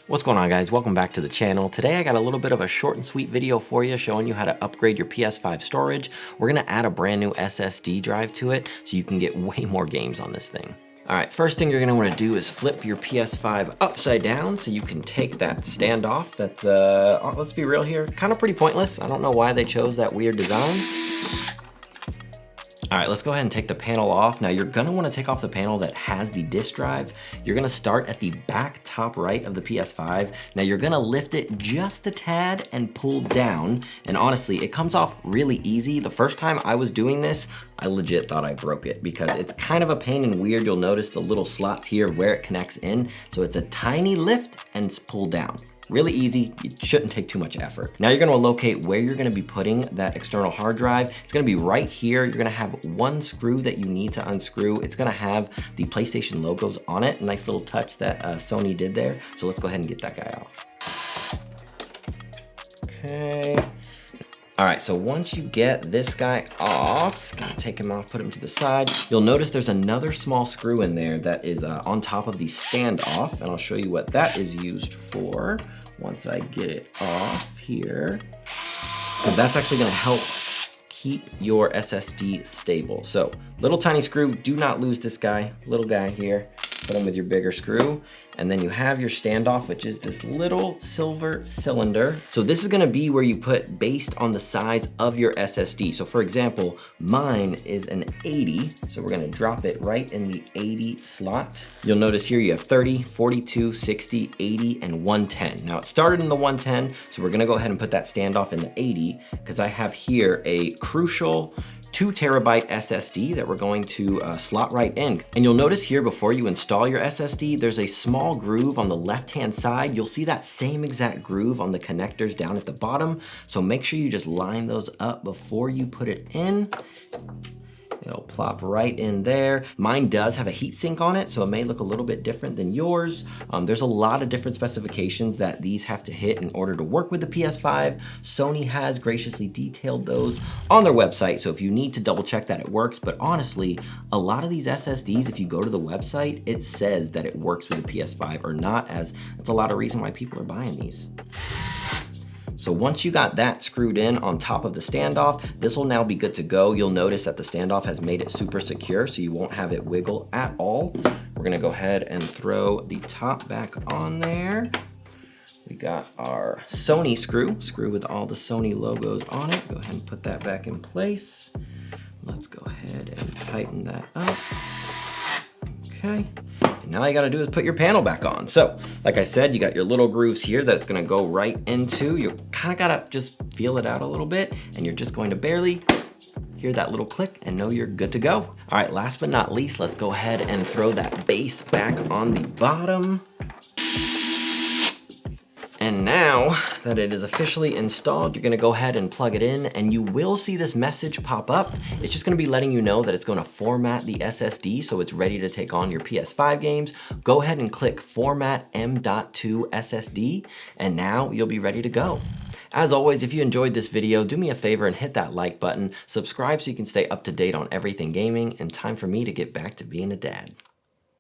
What's going on, guys? Welcome back to the channel. Today I got a little bit of a short and sweet video for you showing you how to upgrade your PS5 storage. We're gonna add a brand new SSD drive to it so you can get way more games on this thing. All right, first thing you're gonna wanna do is flip your PS5 upside down so you can take that stand off. That's, let's be real here, kind of pretty pointless. I don't know why they chose that weird design. All right, let's go ahead and take the panel off. Now you're gonna wanna take off the panel that has the disk drive. You're gonna start at the back top right of the PS5. Now you're gonna lift it just a tad and pull down. And honestly, it comes off really easy. The first time I was doing this, I legit thought I broke it because it's kind of a pain and weird. You'll notice the little slots here where it connects in. So it's a tiny lift and it's pulled down. Really easy, it shouldn't take too much effort. Now you're gonna locate where you're gonna be putting that external hard drive. It's gonna be right here. You're gonna have one screw that you need to unscrew. It's gonna have the PlayStation logos on it. Nice little touch that Sony did there. So let's go ahead and get that guy off. Okay. All right, so once you get this guy off, gonna take him off, put him to the side, you'll notice there's another small screw in there that is on top of the standoff, and I'll show you what that is used for once I get it off here, because that's actually gonna help keep your SSD stable. So little tiny screw, do not lose this guy, little guy here. Put them with your bigger screw. And then you have your standoff, which is this little silver cylinder. So this is gonna be where you put based on the size of your SSD. So for example, mine is an 80. So we're gonna drop it right in the 80 slot. You'll notice here you have 30, 42, 60, 80, and 110. Now it started in the 110, so we're gonna go ahead and put that standoff in the 80 because I have here a crucial 2 terabyte SSD that we're going to slot right in. And you'll notice here before you install your SSD, there's a small groove on the left-hand side. You'll see that same exact groove on the connectors down at the bottom. So make sure you just line those up before you put it in. It'll plop right in there. Mine does have a heatsink on it, so it may look a little bit different than yours. There's a lot of different specifications that these have to hit in order to work with the PS5. Sony has graciously detailed those on their website, so if you need to double check that it works, but honestly, a lot of these SSDs, if you go to the website, it says that it works with the PS5 or not, as it's a lot of reason why people are buying these. So once you got that screwed in on top of the standoff, this will now be good to go. You'll notice that the standoff has made it super secure, so you won't have it wiggle at all. We're gonna go ahead and throw the top back on there. We got our Sony screw with all the Sony logos on it. Go ahead and put that back in place. Let's go ahead and tighten that up. Okay. Now all you gotta do is put your panel back on. So, like I said, you got your little grooves here that it's gonna go right into. You kinda gotta just feel it out a little bit, and you're just going to barely hear that little click and know you're good to go. All right, last but not least, let's go ahead and throw that base back on the bottom. And now that it is officially installed, you're gonna go ahead and plug it in, and you will see this message pop up. It's just gonna be letting you know that it's gonna format the SSD so it's ready to take on your PS5 games. Go ahead and click Format M.2 SSD, and now you'll be ready to go. As always, if you enjoyed this video, do me a favor and hit that like button, subscribe so you can stay up to date on everything gaming, and time for me to get back to being a dad.